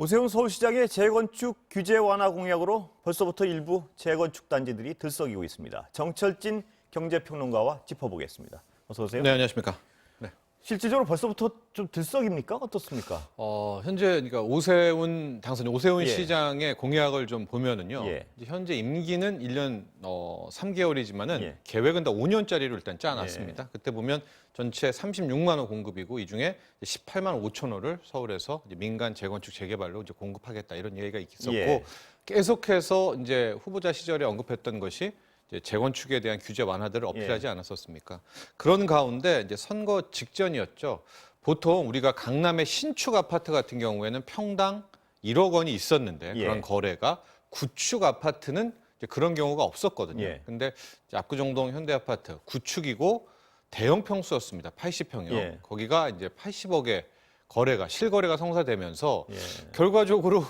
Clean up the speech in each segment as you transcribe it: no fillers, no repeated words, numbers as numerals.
오세훈 서울시장의 재건축 규제 완화 공약으로 벌써부터 일부 재건축 단지들이 들썩이고 있습니다. 정철진 경제평론가와 짚어보겠습니다. 어서 오세요. 네, 안녕하십니까. 네. 실질적으로 벌써부터 좀 들썩입니까? 어떻습니까? 현재 그러니까 오세훈 당선인 오세훈 예. 시장의 공약을 좀 보면은요. 예. 이제 현재 임기는 1년 3개월이지만은 예. 계획은 다 5년짜리로 일단 짜놨습니다. 그때 보면 전체 36만 호 공급이고 이 중에 18만 5천 호를 서울에서 이제 민간 재건축 재개발로 이제 공급하겠다 이런 얘기가 있었고 예. 계속해서 이제 후보자 시절에 언급했던 것이 이제 재건축에 대한 규제 완화들을 어필하지 않았었습니까? 그런 가운데 이제 선거 직전이었죠. 보통 우리가 강남의 신축 아파트 같은 경우에는 평당 1억 원이 있었는데 예. 그런 거래가 구축 아파트는 이제 그런 경우가 없었거든요. 예. 근데 압구정동 현대아파트 구축이고 대형 평수였습니다. 80평이요. 예. 거기가 이제 80억의 거래가 실거래가 성사되면서 예. 결과적으로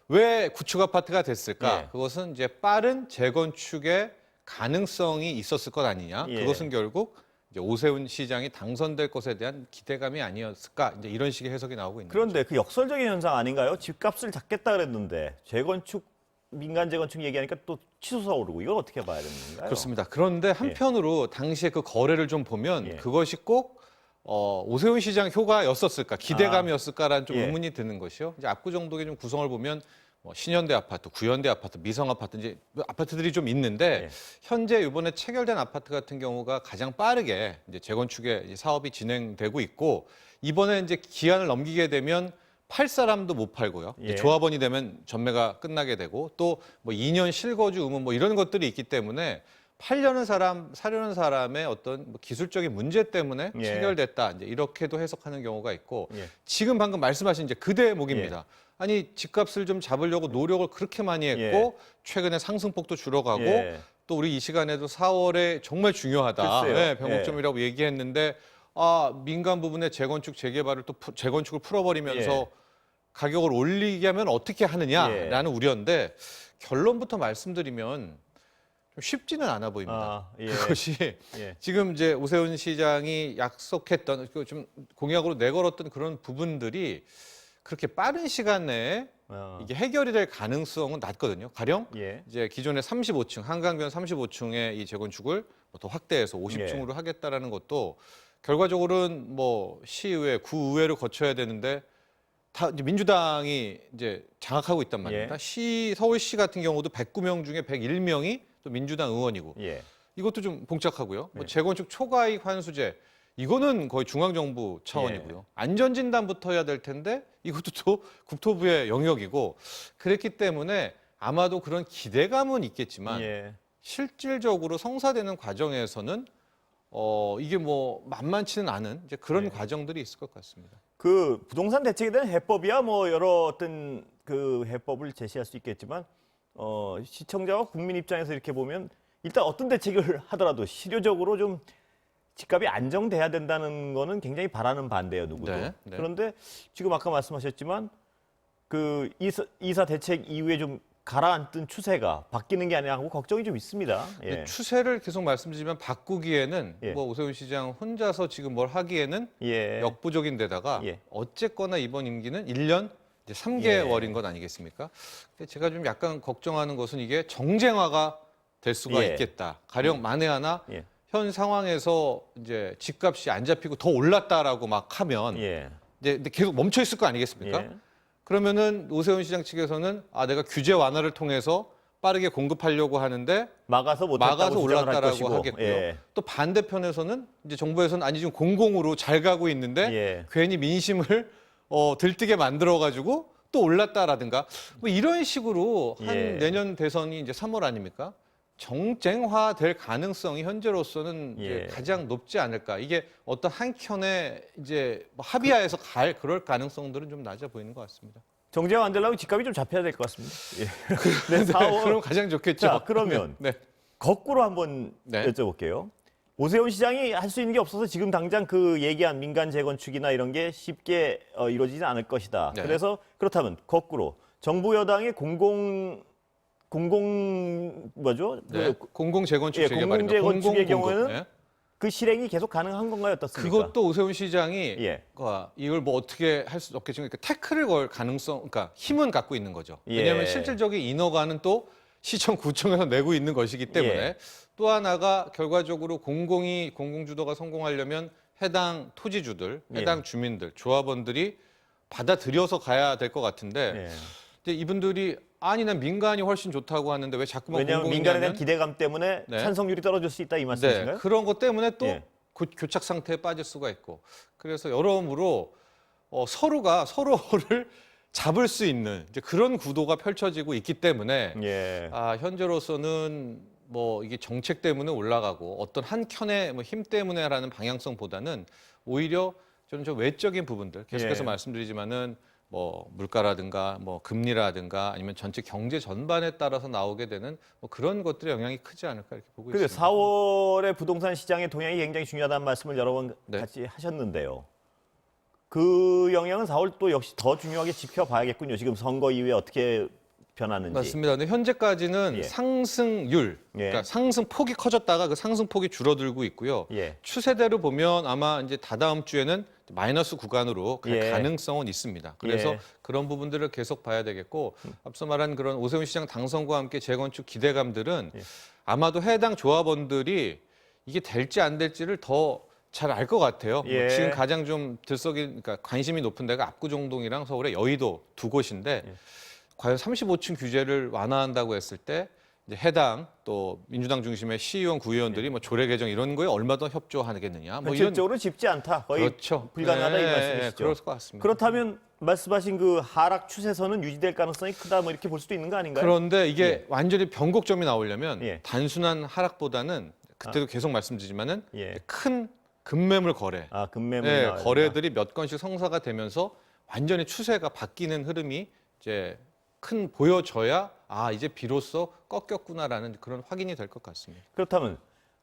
왜 구축 아파트가 됐을까? 예. 그것은 이제 빠른 재건축의 가능성이 있었을 것 아니냐. 예. 그것은 결국 이제 오세훈 시장이 당선될 것에 대한 기대감이 아니었을까. 이제 이런 식의 해석이 나오고 있는 그런데 그 역설적인 현상 아닌가요? 집값을 잡겠다 그랬는데 재건축, 민간 재건축 얘기하니까 또 치솟아 오르고 이걸 어떻게 봐야 되는 건가요? 그렇습니다. 그런데 한편으로 당시에 그 거래를 좀 보면 예. 그것이 꼭 오세훈 시장 효과였었을까, 기대감이었을까라는 좀 예. 의문이 드는 것이요. 이제 압구정동의 좀 구성을 보면 뭐 신현대 아파트, 구현대 아파트, 미성 아파트 이제 아파트들이 좀 있는데 예. 현재 이번에 체결된 아파트 같은 경우가 가장 빠르게 이제 재건축의 이제 사업이 진행되고 있고 이번에 이제 기한을 넘기게 되면 팔 사람도 못 팔고요. 이제 예. 조합원이 되면 전매가 끝나게 되고 또 뭐 2년 실거주 의무 뭐 이런 것들이 있기 때문에 팔려는 사람, 사려는 사람의 어떤 뭐 기술적인 문제 때문에 예. 체결됐다. 이제 이렇게도 해석하는 경우가 있고 예. 지금 방금 말씀하신 이제 그 대목입니다. 아니 집값을 좀 잡으려고 노력을 그렇게 많이 했고 최근에 상승폭도 줄어가고 예. 또 우리 이 시간에도 4월에 정말 중요하다. 글쎄요. 네, 변곡점이라고 얘기했는데 민간 부분의 재건축 재개발을 또 재건축을 풀어버리면서 예. 가격을 올리게 하면 어떻게 하느냐라는 우려인데 결론부터 말씀드리면 좀 쉽지는 않아 보입니다. 예. 그것이 예. 지금 이제 오세훈 시장이 약속했던 좀 공약으로 내걸었던 그런 부분들이 그렇게 빠른 시간 내에 이게 해결이 될 가능성은 낮거든요. 가령 예. 이제 기존의 35층 한강변 35층의 이 재건축을 더 확대해서 50층으로 하겠다라는 것도 결과적으로는 뭐 시의회, 구의회를 거쳐야 되는데 다 이제 민주당이 이제 장악하고 있단 말입니다. 서울시 같은 경우도 109명 중에 101명이 또 민주당 의원이고 예. 이것도 좀 복잡하고요. 뭐 재건축 초과이익 환수제 이거는 거의 중앙정부 차원이고요. 안전진단부터 해야 될 텐데 이것도 또 국토부의 영역이고 그랬기 때문에 아마도 그런 기대감은 있겠지만 실질적으로 성사되는 과정에서는 이게 뭐 만만치는 않은 이제 그런 과정들이 있을 것 같습니다. 그 부동산 대책에 대한 해법이야 뭐 여러 어떤 그 해법을 제시할 수 있겠지만 시청자와 국민 입장에서 이렇게 보면 일단 어떤 대책을 하더라도 실효적으로 좀 집값이 안정돼야 된다는 거는 굉장히 바라는 반대예요, 누구도. 네. 그런데 지금 아까 말씀하셨지만 그 이사 대책 이후에 좀 가라앉던 추세가 바뀌는 게 아니라 하고 걱정이 좀 있습니다. 예. 추세를 계속 말씀드리면 바꾸기에는 예. 뭐 오세훈 시장 혼자서 지금 뭘 하기에는 예. 역부족인 데다가 어쨌거나 이번 임기는 1년 이제 3개월인 것 아니겠습니까? 근데 제가 좀 약간 걱정하는 것은 이게 정쟁화가 될 수가 있겠다. 가령 만에 하나 현 상황에서 이제 집값이 안 잡히고 더 올랐다라고 막 하면 이제 근데 계속 멈춰 있을 거 아니겠습니까? 그러면은 오세훈 시장 측에서는 내가 규제 완화를 통해서 빠르게 공급하려고 하는데 막아서 올랐다라고 하겠고요. 또 반대편에서는 이제 정부에서는 아니 지금 공공으로 잘 가고 있는데 괜히 민심을 들뜨게 만들어 가지고 또 올랐다라든가 뭐 이런 식으로 한 내년 대선이 이제 3월 아닙니까? 정쟁화될 가능성이 현재로서는 이제 가장 높지 않을까. 이게 어떤 한켠에 이제 뭐 합의하에서 그럴 가능성들은 좀 낮아 보이는 것 같습니다. 정쟁화 안 되려면 집값이 좀 잡혀야 될 것 같습니다. 그럼 가장 좋겠죠. 자, 그러면 거꾸로 한번 여쭤볼게요. 오세훈 시장이 할 수 있는 게 없어서 지금 당장 그 얘기한 민간 재건축이나 이런 게 쉽게 이루어지지 않을 것이다. 그래서 그렇다면 거꾸로 정부 여당의 공공 재건축 재개발인가? 공공 재건축의 경우에는 그 실행이 계속 가능한 건가요? 어떻습니까? 그것도 오세훈 시장이 예. 이걸 뭐 어떻게 할 수 없겠지만 태클을 걸 가능성, 그러니까 힘은 갖고 있는 거죠. 왜냐하면 예. 실질적인 인허가는 또 시청, 구청에서 내고 있는 것이기 때문에 예. 또 하나가 결과적으로 공공주도가 성공하려면 해당 토지주들, 해당 예. 주민들, 조합원들이 받아들여서 가야 될 것 같은데 예. 이제 이분들이 아니 난 민간이 훨씬 좋다고 하는데 왜 자꾸만 왜냐하면 공공이냐면 민간에 대한 기대감 때문에 네. 찬성률이 떨어질 수 있다 이 말씀이신가요? 네, 그런 것 때문에 또 예. 교착 상태에 빠질 수가 있고 그래서 여러모로 서로가 서로를 잡을 수 있는 이제 그런 구도가 펼쳐지고 있기 때문에 예. 현재로서는 뭐 이게 정책 때문에 올라가고 어떤 한 켠의 뭐 힘 때문에라는 방향성보다는 오히려 저는 좀 외적인 부분들 계속해서 예. 말씀드리지만은 뭐 물가라든가 뭐 금리라든가 아니면 전체 경제 전반에 따라서 나오게 되는 뭐 그런 것들의 영향이 크지 않을까 이렇게 보고 그리고 있습니다. 4월에 부동산 시장의 동향이 굉장히 중요하다는 말씀을 여러 번 네. 같이 하셨는데요. 그 영향은 4월 또 역시 더 중요하게 지켜봐야겠군요. 지금 선거 이후에 어떻게 변하는지. 맞습니다. 근데 현재까지는 예. 상승률, 예. 그러니까 상승폭이 커졌다가 그 상승폭이 줄어들고 있고요. 예. 추세대로 보면 아마 이제 다다음 주에는 마이너스 구간으로 갈 예. 가능성은 있습니다. 그래서 예. 그런 부분들을 계속 봐야 되겠고 앞서 말한 그런 오세훈 시장 당선과 함께 재건축 기대감들은 예. 아마도 해당 조합원들이 이게 될지 안 될지를 더 잘 알 것 같아요. 예. 지금 가장 좀 그러니까 관심이 높은 데가 압구정동이랑 서울의 여의도 두 곳인데 예. 과연 35층 규제를 완화한다고 했을 때 이제 해당 또 민주당 중심의 시의원, 구의원들이 뭐 조례 개정 이런 거에 얼마 더 협조하겠느냐. 뭐 이런 현실적으로 쉽지 않다. 거의 그렇죠. 불가능하다 이 네, 말씀이시죠. 그럴 것 같습니다. 그렇다면 말씀하신 그 하락 추세선은 유지될 가능성이 크다 뭐 이렇게 볼 수도 있는 거 아닌가요? 그런데 이게 예. 완전히 변곡점이 나오려면 예. 단순한 하락보다는 그때도 계속 말씀드리지만은 예. 큰 급매물 거래, 금매물이 네, 나와야 거래들이 몇 건씩 성사가 되면서 완전히 추세가 바뀌는 흐름이 이제 큰 보여져야 이제 비로소 꺾였구나라는 그런 확인이 될 것 같습니다. 그렇다면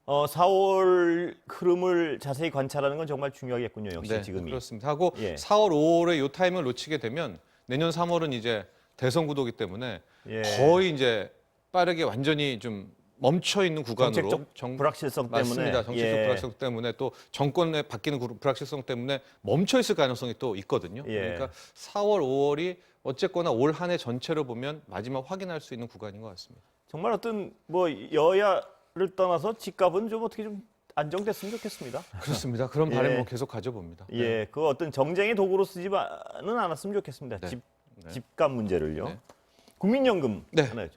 4월 흐름을 자세히 관찰하는 건 정말 중요하겠군요. 역시 네, 지금이. 그렇습니다. 하고 예. 4월, 5월에 이 타임을 놓치게 되면 내년 3월은 이제 대선 구도기 때문에 예. 거의 이제 빠르게 완전히 좀 멈춰 있는 구간으로 정책적 불확실성 때문에. 맞습니다. 정치적 예. 불확실성 때문에 또 정권에 바뀌는 불확실성 때문에 멈춰 있을 가능성이 또 있거든요. 예. 그러니까 4월, 5월이 어쨌거나 올 한 해 전체로 보면 마지막 확인할 수 있는 구간인 것 같습니다. 정말 어떤 뭐 여야를 떠나서 집값은 좀 어떻게 좀 안정됐으면 좋겠습니다. 그렇습니다. 그런 예. 바람 계속 가져봅니다. 예, 그 어떤 정쟁의 도구로 쓰지는 않았으면 좋겠습니다. 네. 집값 문제를요. 네. 국민연금 네. 하나요.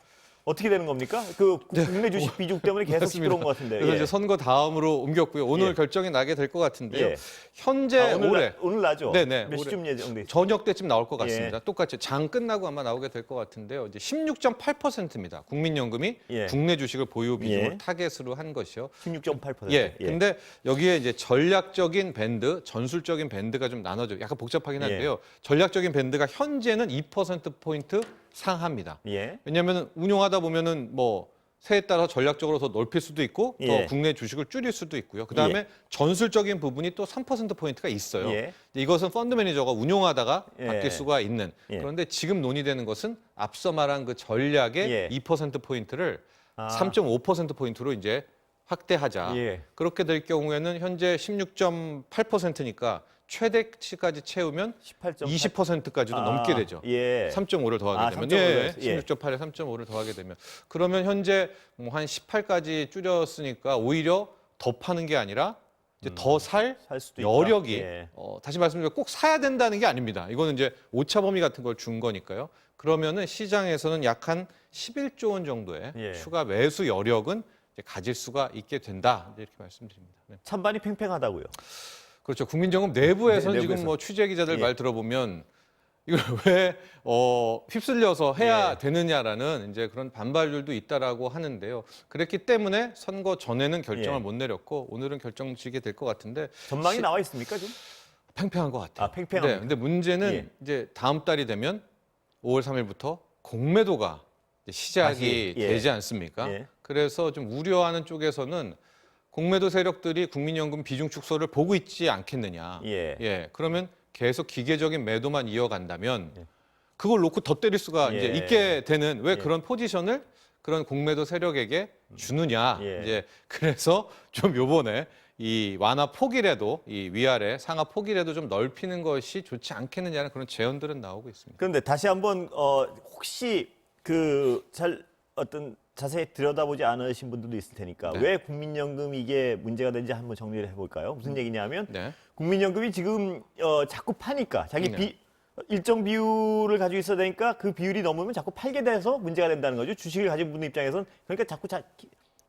어떻게 되는 겁니까? 그 국내 주식 비중 때문에 계속 맞습니다. 시끄러운 것 같은데. 그래서 예. 이제 선거 다음으로 옮겼고요. 오늘 예. 결정이 나게 될 것 같은데요. 예. 현재 올해 오늘 나죠. 네네, 몇 시쯤 예정돼 있어요? 저녁 때쯤 나올 것 예. 같습니다. 똑같이 장 끝나고 아마 나오게 될 것 같은데요. 이제 16.8%입니다. 국민연금이 예. 국내 주식을 보유 비중을 예. 타겟으로 한 것이요. 16.8%. 예. 근데 여기에 이제 전략적인 밴드, 전술적인 밴드가 좀 나눠져. 약간 복잡하긴 한데요. 전략적인 밴드가 현재는 2%포인트 상하입니다. 예. 왜냐하면 운용하다 보면은 뭐 새에 따라 전략적으로 더 넓힐 수도 있고 더 예. 국내 주식을 줄일 수도 있고요. 그다음에 예. 전술적인 부분이 또 3%포인트가 있어요. 예. 이것은 펀드 매니저가 운용하다가 예. 바뀔 수가 있는. 예. 그런데 지금 논의되는 것은 앞서 말한 그 전략의 예. 2%포인트를 3.5%포인트로 이제 확대하자. 예. 그렇게 될 경우에는 현재 16.8%니까 최대치까지 채우면 18.8. 20%까지도 넘게 되죠. 예. 3.5를 더하게 되면 3.5를 예. 16.8에 3.5를 더하게 되면 그러면 현재 뭐 한 18까지 줄였으니까 오히려 더 파는 게 아니라 이제 더 살 살 수도 있다. 여력이 예. 다시 말씀드리면 꼭 사야 된다는 게 아닙니다. 이거는 이제 오차 범위 같은 걸 준 거니까요. 그러면은 시장에서는 약 한 11조 원 정도의 예. 추가 매수 여력은 이제 가질 수가 있게 된다. 이렇게 말씀드립니다. 네. 찬반이 팽팽하다고요. 그렇죠. 국민연금 내부에서는 네, 지금 내부에서. 뭐 취재 기자들 예. 말 들어보면 이걸 왜 휩쓸려서 해야 예. 되느냐라는 이제 그런 반발들도 있다라고 하는데요. 그랬기 때문에 선거 전에는 결정을 예. 못 내렸고 오늘은 결정 지게 될 것 같은데 전망이 나와 있습니까 좀? 팽팽한 것 같아요. 팽팽합니다. 네, 근데 문제는 예. 이제 다음 달이 되면 5월 3일부터 공매도가 이제 시작이 다시, 예. 되지 않습니까? 예. 그래서 좀 우려하는 쪽에서는 공매도 세력들이 국민연금 비중 축소를 보고 있지 않겠느냐. 예. 그러면 계속 기계적인 매도만 이어간다면 그걸 놓고 더 때릴 수가 이제 예. 있게 되는 왜 예. 그런 포지션을 그런 공매도 세력에게 주느냐. 예. 이제 그래서 좀 요번에 이 완화 폭이라도 이 위아래 상하 폭이라도 좀 넓히는 것이 좋지 않겠느냐는 그런 제언들은 나오고 있습니다. 그런데 다시 한번 혹시 잘 어떤 자세히 들여다보지 않으신 분들도 있을 테니까 네. 왜 국민연금 이게 문제가 되는지 한번 정리를 해볼까요? 무슨 얘기냐면 네. 국민연금이 지금 자꾸 파니까 자기 네. 일정 비율을 가지고 있어야 되니까 그 비율이 넘으면 자꾸 팔게 돼서 문제가 된다는 거죠. 주식을 가진 분들 입장에서는 그러니까 자꾸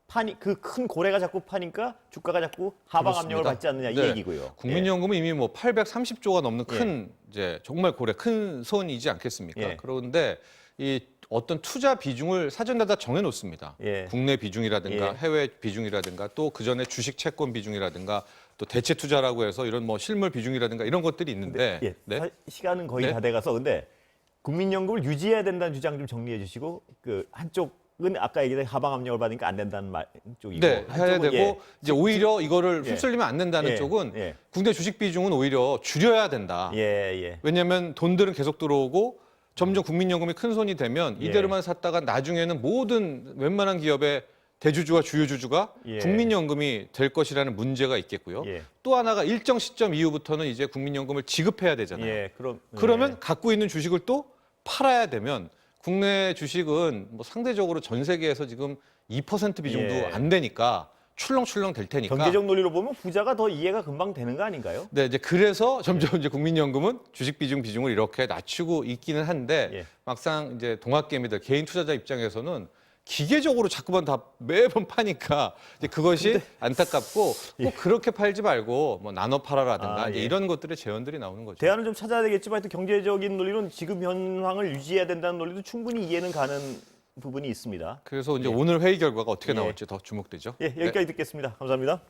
파니 그 큰 고래가 자꾸 파니까 주가가 자꾸 하방 압력을 그렇습니다. 받지 않느냐 이 네. 얘기고요. 국민연금은 이미 뭐 830조가 넘는 큰 이제 정말 고래 큰 손이지 않겠습니까? 예. 그런데 이 어떤 투자 비중을 사전에 다 정해 놓습니다. 예. 국내 비중이라든가 예. 해외 비중이라든가 또 그 전에 주식 채권 비중이라든가 또 대체 투자라고 해서 이런 뭐 실물 비중이라든가 이런 것들이 있는데 예. 네. 시간은 거의 네. 다 돼가서 근데 국민연금을 유지해야 된다는 주장 좀 정리해 주시고 한쪽은 아까 얘기한 하방 압력을 받으니까 안 된다는 쪽이고 네, 해야 한쪽은 되고 이제 오히려 이거를 예. 휩쓸리면 안 된다는 예. 쪽은 예. 국내 주식 비중은 오히려 줄여야 된다. 예. 왜냐하면 돈들은 계속 들어오고 점점 국민연금이 큰 손이 되면 예. 이대로만 샀다가 나중에는 모든 웬만한 기업의 대주주와 주요주주가 예. 국민연금이 될 것이라는 문제가 있겠고요. 예. 또 하나가 일정 시점 이후부터는 이제 국민연금을 지급해야 되잖아요. 예. 그러면 갖고 있는 주식을 또 팔아야 되면 국내 주식은 뭐 상대적으로 전 세계에서 지금 2% 비중도 예. 안 되니까 출렁출렁 될 테니까. 경제적 논리로 보면 부자가 더 이해가 금방 되는 거 아닌가요? 네, 이제 그래서 점점 이제 국민연금은 주식 비중을 이렇게 낮추고 있기는 한데 예. 막상 이제 동학개미들 개인 투자자 입장에서는 기계적으로 자꾸만 다 매번 파니까 이제 그것이 안타깝고 꼭 그렇게 팔지 말고 뭐 나눠 팔아라든가 이제 예. 이런 것들의 제언들이 나오는 거죠. 대안을 좀 찾아야 되겠지만 하여튼 경제적인 논리로는 지금 현황을 유지해야 된다는 논리도 충분히 이해는 가는 부분이 있습니다. 그래서 이제 오늘 회의 결과가 어떻게 예. 나올지 더 주목되죠. 예, 여기까지 듣겠습니다. 감사합니다.